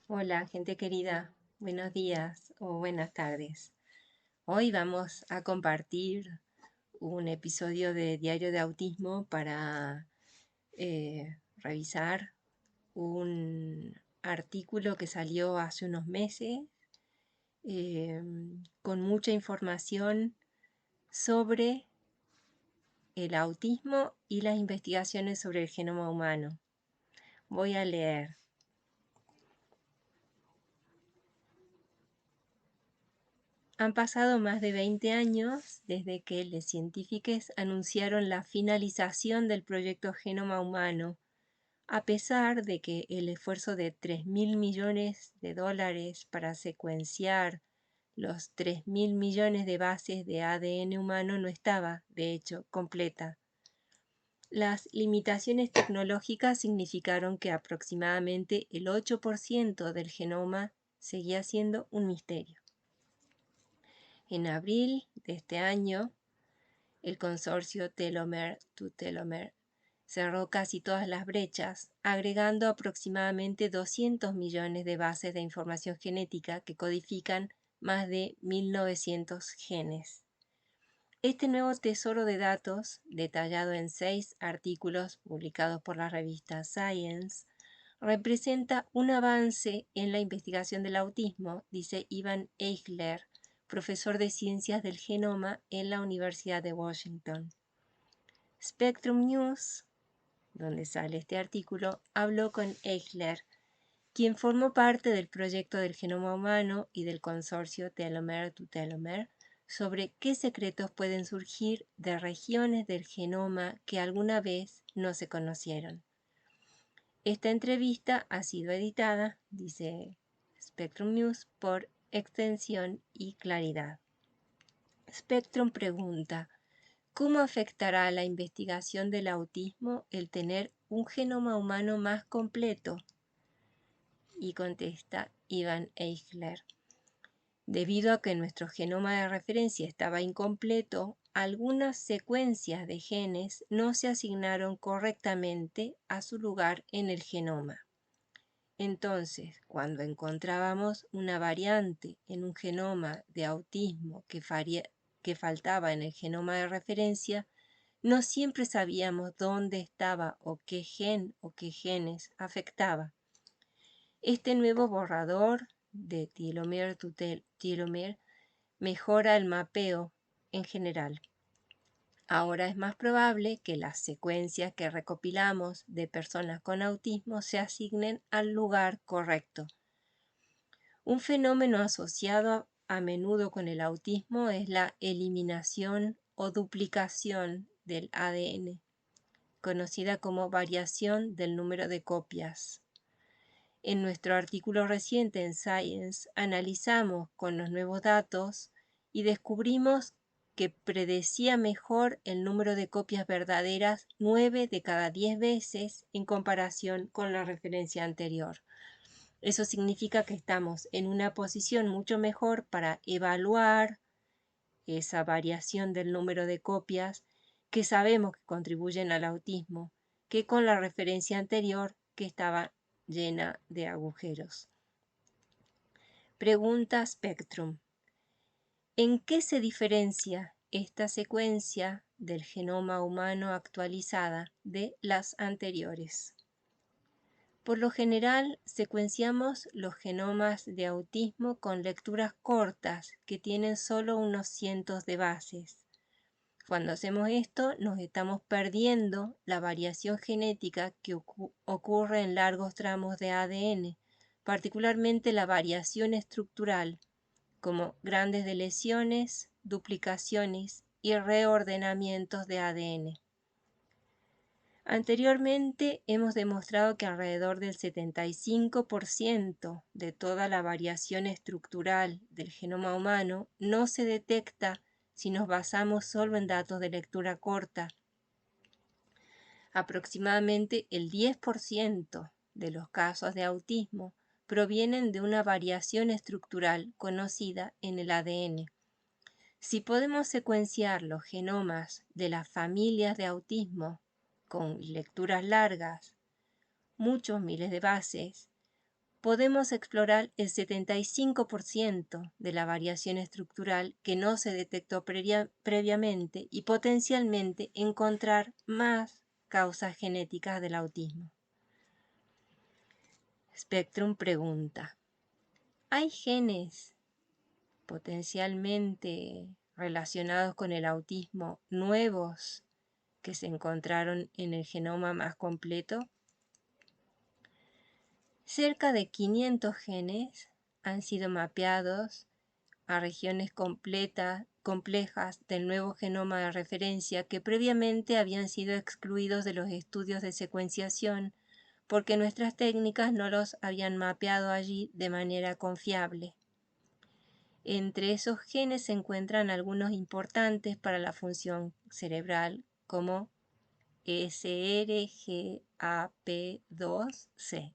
Hola, gente querida. Buenos días o buenas tardes. Hoy vamos a compartir un episodio de Diario de Autismo para revisar un artículo que salió hace unos meses eh, con mucha información sobre el autismo y las investigaciones sobre el genoma humano. Voy a leer. Han pasado más de 20 años desde que los científicos anunciaron la finalización del proyecto Genoma Humano, a pesar de que el esfuerzo de $3.000 millones para secuenciar los 3.000 millones de bases de ADN humano no estaba, de hecho, completa. Las limitaciones tecnológicas significaron que aproximadamente el 8% del genoma seguía siendo un misterio. En abril de este año, el consorcio Telomere to Telomere cerró casi todas las brechas, agregando aproximadamente 200 millones de bases de información genética que codifican más de 1.900 genes. Este nuevo tesoro de datos, detallado en 6 artículos publicados por la revista Science, representa un avance en la investigación del autismo, dice Ivan Eichler, profesor de Ciencias del Genoma en la Universidad de Washington. Spectrum News, donde sale este artículo, habló con Eichler, quien formó parte del proyecto del genoma humano y del consorcio Telomere to Telomere, sobre qué secretos pueden surgir de regiones del genoma que alguna vez no se conocieron. Esta entrevista ha sido editada, dice Spectrum News, por Extensión y Claridad. Spectrum pregunta, ¿cómo afectará a la investigación del autismo el tener un genoma humano más completo? Y contesta Ivan Eichler. Debido a que nuestro genoma de referencia estaba incompleto, algunas secuencias de genes no se asignaron correctamente a su lugar en el genoma. Entonces, cuando encontrábamos una variante en un genoma de autismo que faltaba en el genoma de referencia, no siempre sabíamos dónde estaba o qué gen o qué genes afectaba. Este nuevo borrador de telomere to telomere mejora el mapeo en general. Ahora es más probable que las secuencias que recopilamos de personas con autismo se asignen al lugar correcto. Un fenómeno asociado a menudo con el autismo es la eliminación o duplicación del ADN, conocida como variación del número de copias. En nuestro artículo reciente en Science analizamos con los nuevos datos y descubrimos que predecía mejor el número de copias verdaderas 9 de cada 10 veces en comparación con la referencia anterior. Eso significa que estamos en una posición mucho mejor para evaluar esa variación del número de copias que sabemos que contribuyen al autismo, que con la referencia anterior que estaba llena de agujeros. Pregunta Spectrum. ¿En qué se diferencia esta secuencia del genoma humano actualizada de las anteriores? Por lo general, secuenciamos los genomas de autismo con lecturas cortas que tienen solo unos cientos de bases. Cuando hacemos esto, nos estamos perdiendo la variación genética que ocurre en largos tramos de ADN, particularmente la variación estructural, como grandes deleciones, duplicaciones y reordenamientos de ADN. Anteriormente hemos demostrado que alrededor del 75% de toda la variación estructural del genoma humano no se detecta si nos basamos solo en datos de lectura corta. Aproximadamente el 10% de los casos de autismo provienen de una variación estructural conocida en el ADN. Si podemos secuenciar los genomas de las familias de autismo con lecturas largas, muchos miles de bases, podemos explorar el 75% de la variación estructural que no se detectó previamente y potencialmente encontrar más causas genéticas del autismo. Spectrum pregunta: ¿hay genes potencialmente relacionados con el autismo nuevos que se encontraron en el genoma más completo? Cerca de 500 genes han sido mapeados a regiones complejas del nuevo genoma de referencia que previamente habían sido excluidos de los estudios de secuenciación porque nuestras técnicas no los habían mapeado allí de manera confiable. Entre esos genes se encuentran algunos importantes para la función cerebral, como SRGAP2C.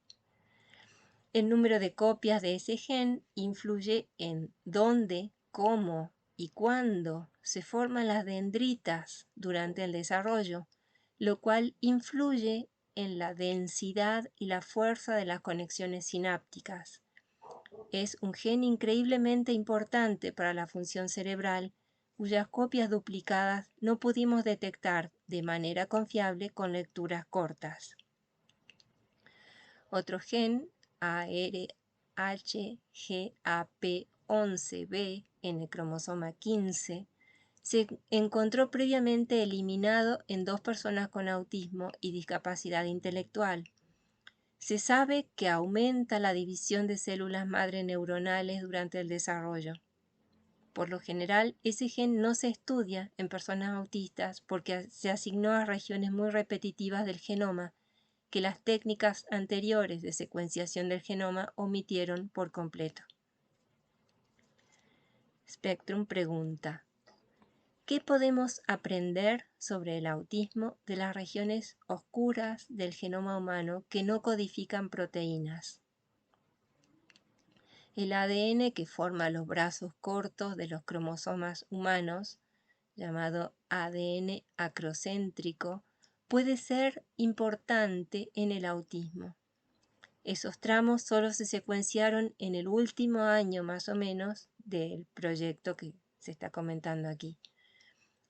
El número de copias de ese gen influye en dónde, cómo y cuándo se forman las dendritas durante el desarrollo, lo cual influye en la densidad y la fuerza de las conexiones sinápticas. Es un gen increíblemente importante para la función cerebral, cuyas copias duplicadas no pudimos detectar de manera confiable con lecturas cortas. Otro gen, ARHGAP11B, en el cromosoma 15, se encontró previamente eliminado en 2 personas con autismo y discapacidad intelectual. Se sabe que aumenta la división de células madre neuronales durante el desarrollo. Por lo general, ese gen no se estudia en personas autistas porque se asignó a regiones muy repetitivas del genoma que las técnicas anteriores de secuenciación del genoma omitieron por completo. Spectrum pregunta: ¿qué podemos aprender sobre el autismo de las regiones oscuras del genoma humano que no codifican proteínas? El ADN que forma los brazos cortos de los cromosomas humanos, llamado ADN acrocéntrico, puede ser importante en el autismo. Esos tramos solo se secuenciaron en el último año más o menos del proyecto que se está comentando aquí.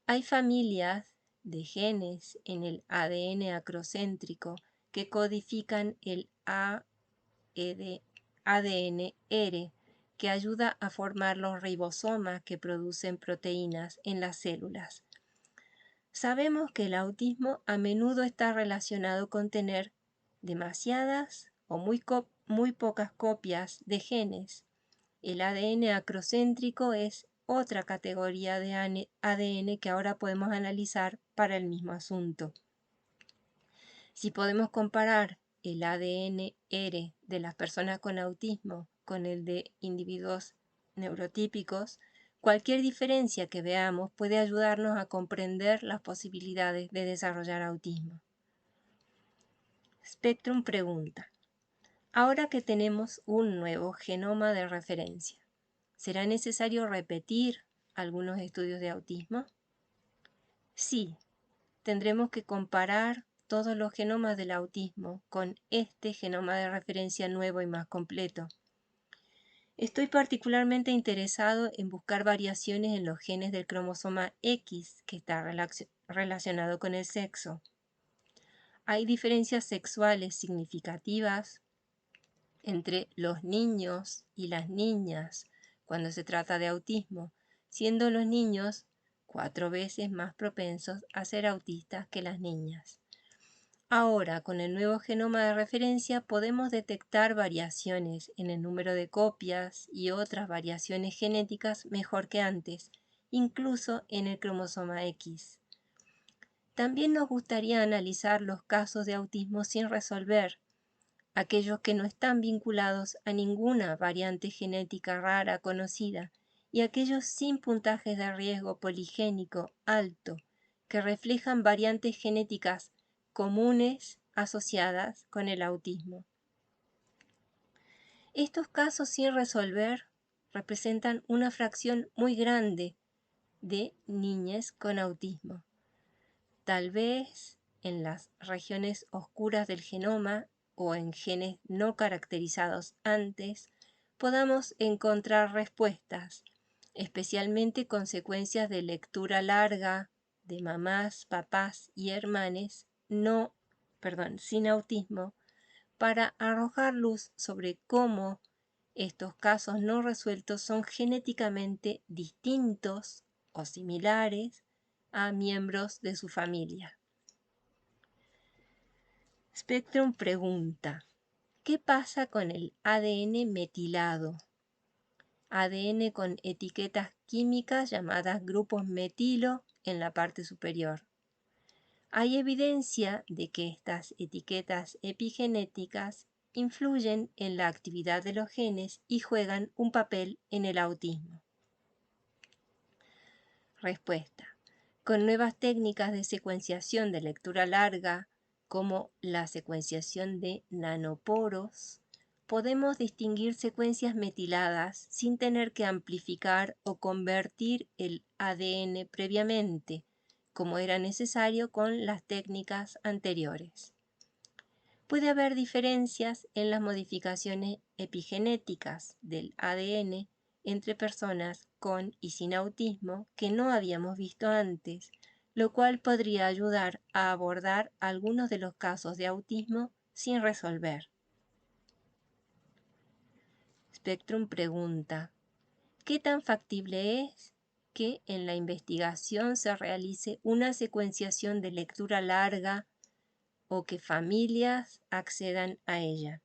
Hay familias de genes en el ADN acrocéntrico que codifican el ADN-R, que ayuda a formar los ribosomas que producen proteínas en las células. Sabemos que el autismo a menudo está relacionado con tener demasiadas o muy pocas copias de genes. El ADN acrocéntrico es otra categoría de ADN que ahora podemos analizar para el mismo asunto. Si podemos comparar el ADN-R de las personas con autismo con el de individuos neurotípicos, cualquier diferencia que veamos puede ayudarnos a comprender las posibilidades de desarrollar autismo. Spectrum pregunta: ahora que tenemos un nuevo genoma de referencia, ¿será necesario repetir algunos estudios de autismo? Sí, tendremos que comparar todos los genomas del autismo con este genoma de referencia nuevo y más completo. Estoy particularmente interesado en buscar variaciones en los genes del cromosoma X, que está relacionado con el sexo. Hay diferencias sexuales significativas entre los niños y las niñas cuando se trata de autismo, siendo los niños 4 veces más propensos a ser autistas que las niñas. Ahora, con el nuevo genoma de referencia, podemos detectar variaciones en el número de copias y otras variaciones genéticas mejor que antes, incluso en el cromosoma X. También nos gustaría analizar los casos de autismo sin resolver, aquellos que no están vinculados a ninguna variante genética rara conocida, y aquellos sin puntajes de riesgo poligénico alto, que reflejan variantes genéticas comunes asociadas con el autismo. Estos casos sin resolver representan una fracción muy grande de niñas con autismo. Tal vez en las regiones oscuras del genoma o en genes no caracterizados antes, podamos encontrar respuestas, especialmente consecuencias de lectura larga de mamás, papás y hermanes sin autismo, para arrojar luz sobre cómo estos casos no resueltos son genéticamente distintos o similares a miembros de su familia. Spectrum pregunta: ¿qué pasa con el ADN metilado? ADN con etiquetas químicas llamadas grupos metilo en la parte superior. Hay evidencia de que estas etiquetas epigenéticas influyen en la actividad de los genes y juegan un papel en el autismo. Respuesta: con nuevas técnicas de secuenciación de lectura larga, como la secuenciación de nanoporos, podemos distinguir secuencias metiladas sin tener que amplificar o convertir el ADN previamente, como era necesario con las técnicas anteriores. Puede haber diferencias en las modificaciones epigenéticas del ADN entre personas con y sin autismo que no habíamos visto antes, lo cual podría ayudar a abordar algunos de los casos de autismo sin resolver. Spectrum pregunta: ¿qué tan factible es que en la investigación se realice una secuenciación de lectura larga o que familias accedan a ella?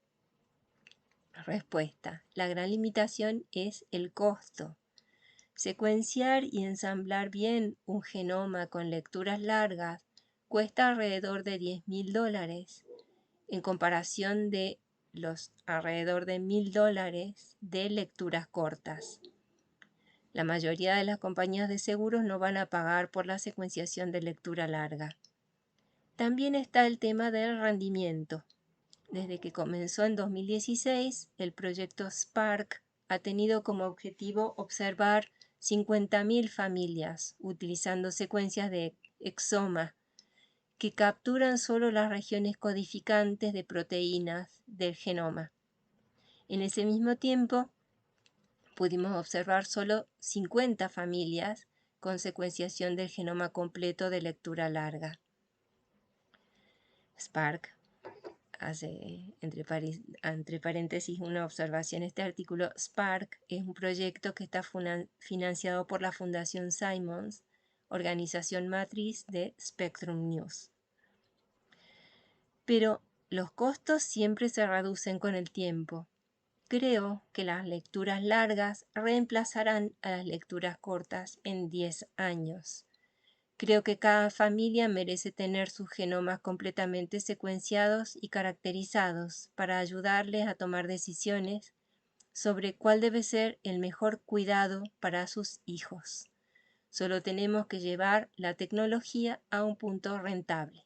Respuesta: la gran limitación es el costo. Secuenciar y ensamblar bien un genoma con lecturas largas cuesta alrededor de $10.000, en comparación de los alrededor de $1.000 de lecturas cortas. La mayoría de las compañías de seguros no van a pagar por la secuenciación de lectura larga. También está el tema del rendimiento. Desde que comenzó en 2016, el proyecto Spark ha tenido como objetivo observar 50.000 familias utilizando secuencias de exoma que capturan solo las regiones codificantes de proteínas del genoma. En ese mismo tiempo, pudimos observar solo 50 familias con secuenciación del genoma completo de lectura larga. Spark hace entre paréntesis una observación. Este artículo: Spark es un proyecto que está financiado por la Fundación Simons, organización matriz de Spectrum News. Pero los costos siempre se reducen con el tiempo. Creo que las lecturas largas reemplazarán a las lecturas cortas en 10 años. Creo que cada familia merece tener sus genomas completamente secuenciados y caracterizados para ayudarles a tomar decisiones sobre cuál debe ser el mejor cuidado para sus hijos. Solo tenemos que llevar la tecnología a un punto rentable.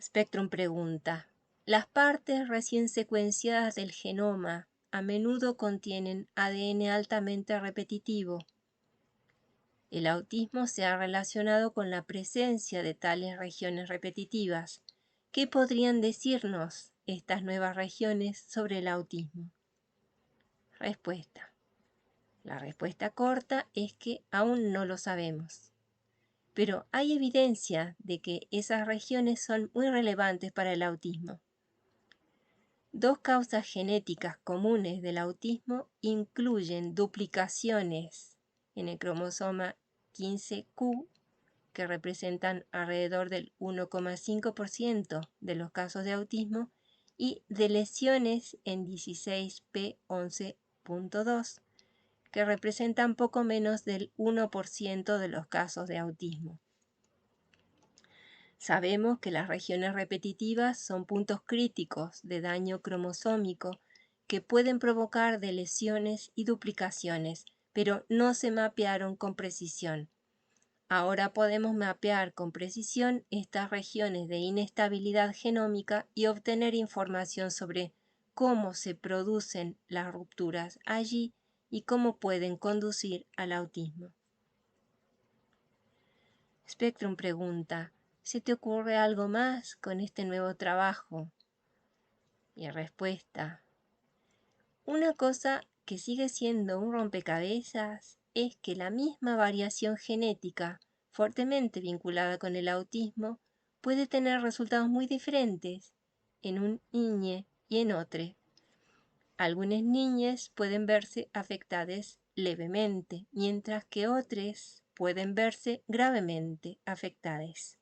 Spectrum pregunta: ¿las partes recién secuenciadas del genoma a menudo contienen ADN altamente repetitivo? El autismo se ha relacionado con la presencia de tales regiones repetitivas. ¿Qué podrían decirnos estas nuevas regiones sobre el autismo? Respuesta: la respuesta corta es que aún no lo sabemos. Pero hay evidencia de que esas regiones son muy relevantes para el autismo. Dos causas genéticas comunes del autismo incluyen duplicaciones en el cromosoma 15q, que representan alrededor del 1,5% de los casos de autismo, y de lesiones en 16p11.2, que representan poco menos del 1% de los casos de autismo. Sabemos que las regiones repetitivas son puntos críticos de daño cromosómico que pueden provocar lesiones y duplicaciones, pero no se mapearon con precisión. Ahora podemos mapear con precisión estas regiones de inestabilidad genómica y obtener información sobre cómo se producen las rupturas allí y cómo pueden conducir al autismo. Spectrum pregunta: ¿Se te ocurre algo más con este nuevo trabajo? Y respuesta: una cosa que sigue siendo un rompecabezas es que la misma variación genética, fuertemente vinculada con el autismo, puede tener resultados muy diferentes en un niño y en otro. Algunas niñas pueden verse afectadas levemente, mientras que otras pueden verse gravemente afectadas.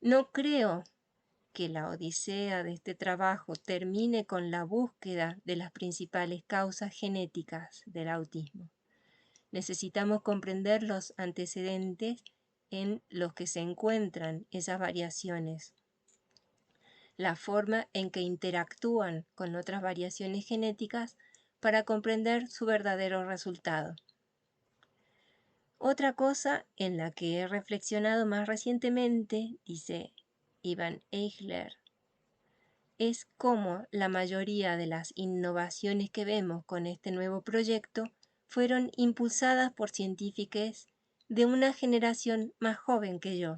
No creo que la odisea de este trabajo termine con la búsqueda de las principales causas genéticas del autismo. Necesitamos comprender los antecedentes en los que se encuentran esas variaciones, la forma en que interactúan con otras variaciones genéticas para comprender su verdadero resultado. Otra cosa en la que he reflexionado más recientemente, dice Ivan Eichler, es cómo la mayoría de las innovaciones que vemos con este nuevo proyecto fueron impulsadas por científicos de una generación más joven que yo.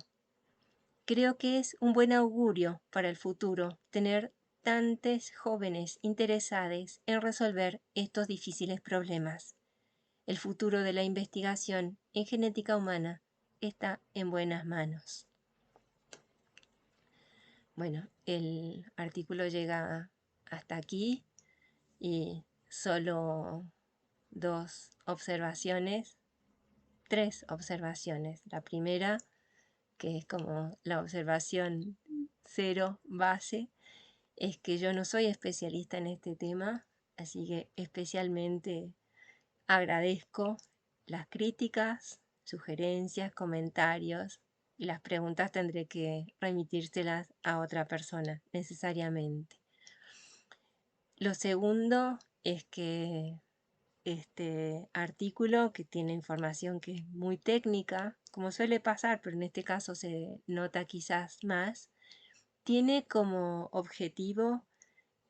Creo que es un buen augurio para el futuro tener tantos jóvenes interesados en resolver estos difíciles problemas. El futuro de la investigación en genética humana está en buenas manos. Bueno, el artículo llega hasta aquí y solo tres observaciones. La primera, que es como la observación cero base, es que yo no soy especialista en este tema, así que especialmente agradezco las críticas, sugerencias, comentarios, y las preguntas tendré que remitírselas a otra persona necesariamente. Lo segundo es que este artículo, que tiene información que es muy técnica, como suele pasar, pero en este caso se nota quizás más, tiene como objetivo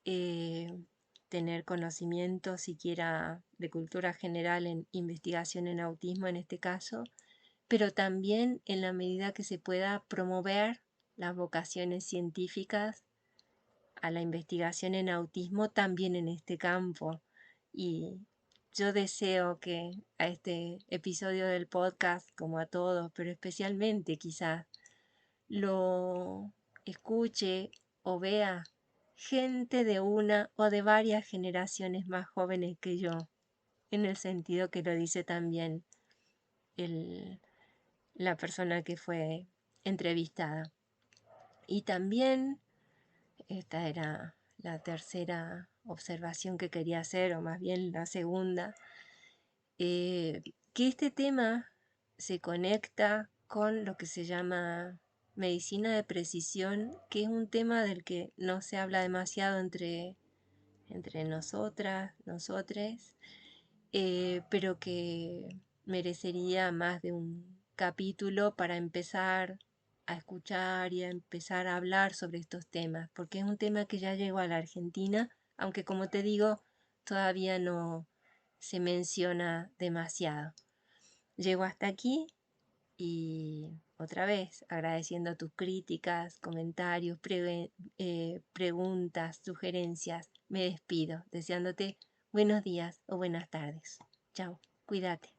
tener conocimiento siquiera de cultura general en investigación en autismo en este caso, pero también en la medida que se pueda promover las vocaciones científicas a la investigación en autismo también en este campo. Y yo deseo que a este episodio del podcast, como a todos, pero especialmente quizás, lo escuche o vea gente de una o de varias generaciones más jóvenes que yo, en el sentido que lo dice también la persona que fue entrevistada. Y también, esta era la tercera observación que quería hacer, o más bien la segunda, que este tema se conecta con lo que se llama medicina de precisión, que es un tema del que no se habla demasiado entre nosotras, nosotres, pero que merecería más de un capítulo para empezar a escuchar y a empezar a hablar sobre estos temas, porque es un tema que ya llegó a la Argentina, aunque como te digo, todavía no se menciona demasiado. Llego hasta aquí y otra vez agradeciendo tus críticas, comentarios, preguntas, sugerencias. Me despido deseándote buenos días o buenas tardes. Chao, cuídate.